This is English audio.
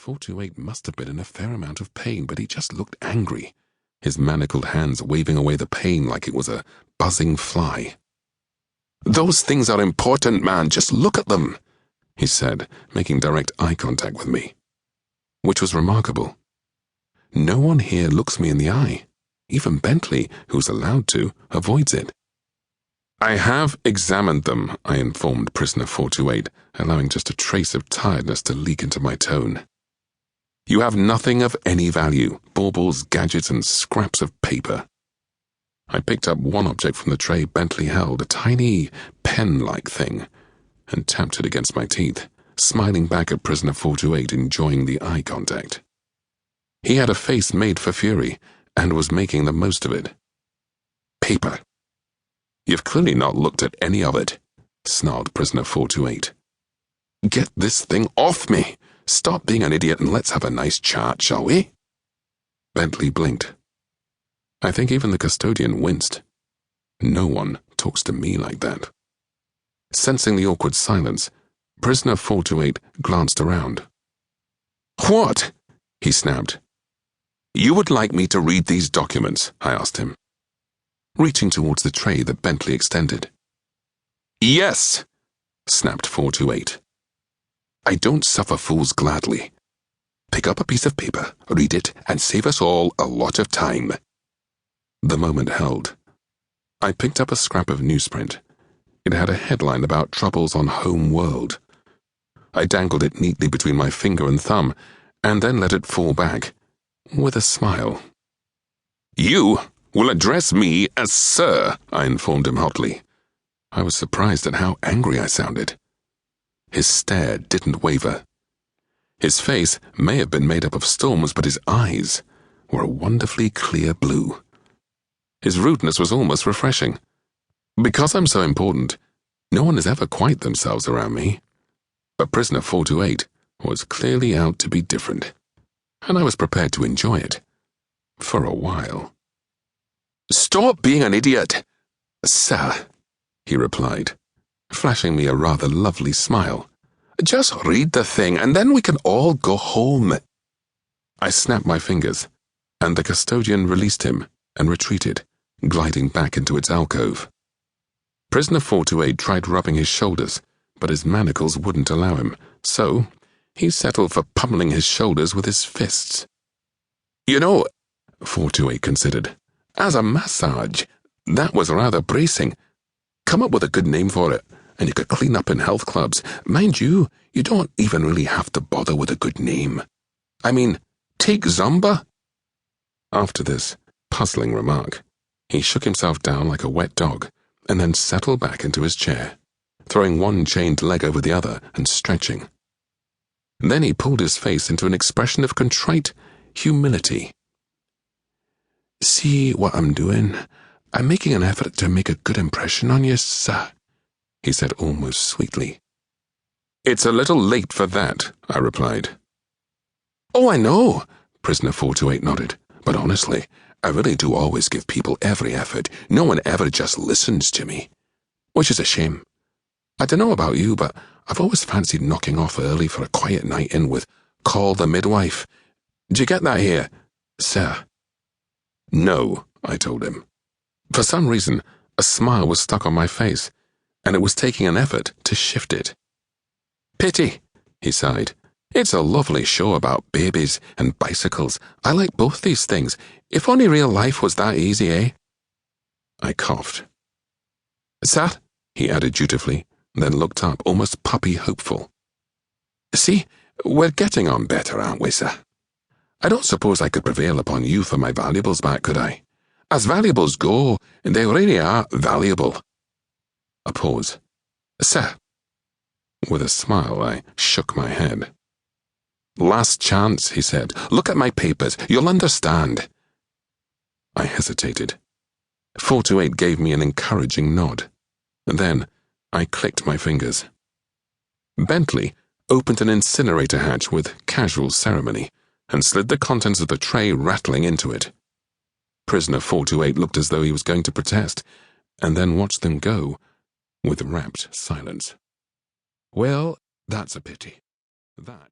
428 must have been in a fair amount of pain, but he just looked angry, his manacled hands waving away the pain like it was a buzzing fly. "Those things are important, man. Just look at them," he said, making direct eye contact with me. Which was remarkable. No one here looks me in the eye. Even Bentley, who's allowed to, avoids it. "I have examined them," I informed prisoner 428, allowing just a trace of tiredness to leak into my tone. "You have nothing of any value, baubles, gadgets, and scraps of paper." I picked up one object from the tray Bentley held, a tiny pen-like thing, and tapped it against my teeth, smiling back at prisoner 428, enjoying the eye contact. He had a face made for fury, and was making the most of it. "Paper. You've clearly not looked at any of it," snarled prisoner 428. "Get this thing off me! Stop being an idiot and let's have a nice chat, shall we?" Bentley blinked. I think even the custodian winced. No one talks to me like that. Sensing the awkward silence, prisoner 428 glanced around. "What?" he snapped. "You would like me to read these documents?" I asked him, reaching towards the tray that Bentley extended. "Yes," snapped 428. "I don't suffer fools gladly. Pick up a piece of paper, read it, and save us all a lot of time." The moment held. I picked up a scrap of newsprint. It had a headline about troubles on home world. I dangled it neatly between my finger and thumb, and then let it fall back, with a smile. "You will address me as Sir," I informed him hotly. I was surprised at how angry I sounded. His stare didn't waver. His face may have been made up of storms, but his eyes were a wonderfully clear blue. His rudeness was almost refreshing. Because I'm so important, no one is ever quite themselves around me. But prisoner 428 was clearly out to be different, and I was prepared to enjoy it. For a while. "Stop being an idiot, sir," he replied, flashing me a rather lovely smile. "Just read the thing, and then we can all go home." I snapped my fingers, and the custodian released him and retreated, gliding back into its alcove. Prisoner 428 tried rubbing his shoulders, but his manacles wouldn't allow him, so he settled for pummeling his shoulders with his fists. "You know," 428 considered, "as a massage, that was rather bracing. Come up with a good name for it, and you could clean up in health clubs. Mind you, you don't even really have to bother with a good name. I mean, take Zomba." After this puzzling remark, he shook himself down like a wet dog, and then settled back into his chair, throwing one chained leg over the other and stretching. Then he pulled his face into an expression of contrite humility. "See what I'm doing? I'm making an effort to make a good impression on you, sir," he said almost sweetly. "It's a little late for that," I replied. "Oh, I know," prisoner 428 nodded, "but honestly, I really do always give people every effort. No one ever just listens to me. Which is a shame. I don't know about you, but I've always fancied knocking off early for a quiet night in with Call the Midwife. Do you get that here, sir?" "No," I told him. For some reason, a smile was stuck on my face, and it was taking an effort to shift it. "Pity," he sighed. "It's a lovely show about babies and bicycles. I like both these things. If only real life was that easy, eh?" I coughed. "Sir," he added dutifully, then looked up, almost puppy hopeful. "See, we're getting on better, aren't we, sir? I don't suppose I could prevail upon you for my valuables back, could I? As valuables go, they really are valuable." A pause. "Sir." With a smile, I shook my head. "Last chance," he said. "Look at my papers. You'll understand." I hesitated. 428 gave me an encouraging nod. Then I clicked my fingers. Bentley opened an incinerator hatch with casual ceremony and slid the contents of the tray rattling into it. Prisoner 428 looked as though he was going to protest, and then watched them go with rapt silence. "Well, that's a pity. That